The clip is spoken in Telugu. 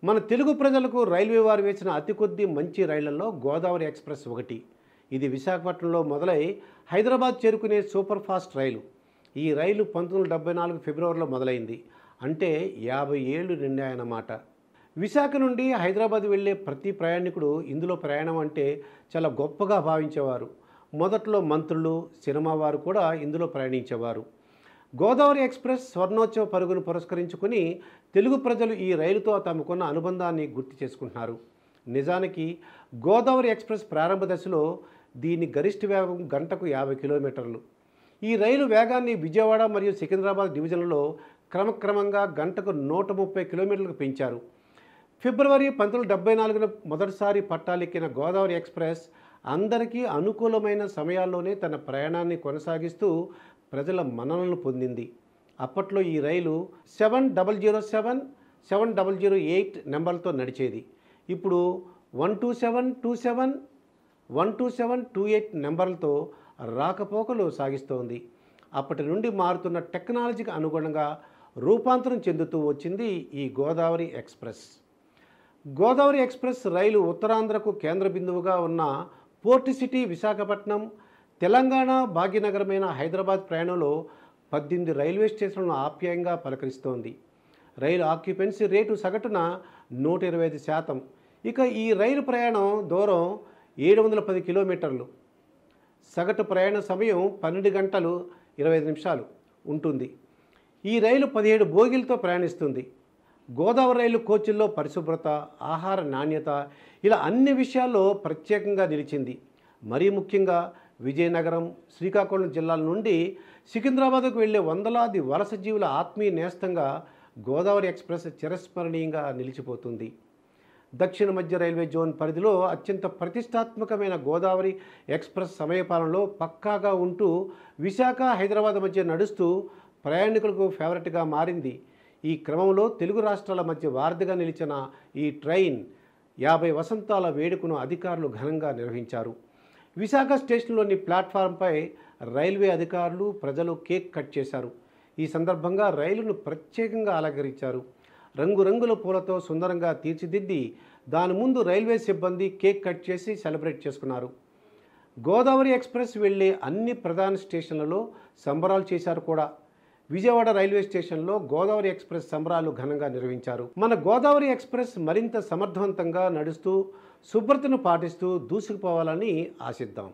మన తెలుగు ప్రజలకు రైల్వే వారు వేసిన అతి కొద్ది మంచి రైళ్లలో గోదావరి ఎక్స్ప్రెస్ ఒకటి. ఇది విశాఖపట్నంలో మొదలై హైదరాబాద్ చేరుకునే సూపర్ ఫాస్ట్ రైలు. ఈ రైలు 1974 ఫిబ్రవరిలో మొదలైంది. అంటే 50 ఏళ్లు నిండాయన్నమాట. విశాఖ నుండి హైదరాబాద్ వెళ్ళే ప్రతి ప్రయాణికుడు ఇందులో ప్రయాణం అంటే చాలా గొప్పగా భావించేవారు. మొదట్లో మంత్రులు, సినిమా వారు కూడా ఇందులో ప్రయాణించేవారు. గోదావరి ఎక్స్ప్రెస్ స్వర్ణోత్సవ పరుగును పురస్కరించుకుని తెలుగు ప్రజలు ఈ రైలుతో తమకున్న అనుబంధాన్ని గుర్తు చేసుకుంటున్నారు. నిజానికి గోదావరి ఎక్స్ప్రెస్ ప్రారంభ దశలో దీని గరిష్ట వేగం గంటకు 50 కిలోమీటర్లు. ఈ రైలు వేగాన్ని విజయవాడ మరియు సికింద్రాబాద్ డివిజన్లలో క్రమక్రమంగా గంటకు 130 కిలోమీటర్లకు పెంచారు. ఫిబ్రవరి 1974న మొదటిసారి పట్టాలెక్కిన గోదావరి ఎక్స్ప్రెస్ అందరికీ అనుకూలమైన సమయాల్లోనే తన ప్రయాణాన్ని కొనసాగిస్తూ ప్రజల మన్ననలు పొందింది. అప్పట్లో ఈ రైలు 7007, 7008 నెంబర్లతో నడిచేది. ఇప్పుడు 12727, 12728 నెంబర్లతో రాకపోకలు సాగిస్తోంది. అప్పటి నుండి మారుతున్న టెక్నాలజీకి అనుగుణంగా రూపాంతరం చెందుతూ వచ్చింది ఈ గోదావరి ఎక్స్ప్రెస్. గోదావరి ఎక్స్ప్రెస్ రైలు ఉత్తరాంధ్రకు కేంద్ర బిందువుగా ఉన్న పోర్ట్ సిటీ విశాఖపట్నం, తెలంగాణ భాగ్యనగరమైన హైదరాబాద్ ప్రయాణంలో 18 రైల్వే స్టేషన్లను ఆప్యాయంగా పలకరిస్తోంది. రైలు ఆక్యుపెన్సీ రేటు సగటున 125%. ఇక ఈ రైలు ప్రయాణం దూరం 710 కిలోమీటర్లు. సగటు ప్రయాణ సమయం 12 గంటలు 25 నిమిషాలు ఉంటుంది. ఈ రైలు 17 బోగీలతో ప్రయాణిస్తుంది. గోదావరి రైలు కోచ్ల్లో పరిశుభ్రత, ఆహార నాణ్యత ఇలా అన్ని విషయాల్లో ప్రత్యేకంగా నిలిచింది. మరీ ముఖ్యంగా విజయనగరం, శ్రీకాకుళం జిల్లాల నుండి సికింద్రాబాద్కు వెళ్లే వందలాది వలస జీవుల ఆత్మీయ నేస్తంగా గోదావరి ఎక్స్ప్రెస్ చిరస్మరణీయంగా నిలిచిపోతుంది. దక్షిణ మధ్య రైల్వే జోన్ పరిధిలో అత్యంత ప్రతిష్టాత్మకమైన గోదావరి ఎక్స్ప్రెస్ సమయపాలనలో పక్కాగా ఉంటూ విశాఖ, హైదరాబాద్ మధ్య నడుస్తూ ప్రయాణికులకు ఫేవరెట్గా మారింది. ఈ క్రమంలో తెలుగు రాష్ట్రాల మధ్య వారధిగా నిలిచిన ఈ ట్రైన్ 50 వసంతాల వేడుకను అధికారులు ఘనంగా నిర్వహించారు. విశాఖ స్టేషన్లోని ప్లాట్ఫారంపై రైల్వే అధికారులు, ప్రజలు కేక్ కట్ చేశారు. ఈ సందర్భంగా రైలును ప్రత్యేకంగా అలంకరించారు. రంగురంగుల పూలతో సుందరంగా తీర్చిదిద్ది దాని ముందు రైల్వే సిబ్బంది కేక్ కట్ చేసి సెలబ్రేట్ చేసుకున్నారు. గోదావరి ఎక్స్ప్రెస్ వెళ్లే అన్ని ప్రధాన స్టేషన్లలో సంబరాలు చేశారు కూడా. విజయవాడ రైల్వే స్టేషన్లో గోదావరి ఎక్స్ప్రెస్ సంబరాలు ఘనంగా నిర్వహించారు. మన గోదావరి ఎక్స్ప్రెస్ మరింత సమర్థవంతంగా నడుస్తూ శుభ్రతను పాటిస్తూ దూసుకుపోవాలని ఆశిద్దాం.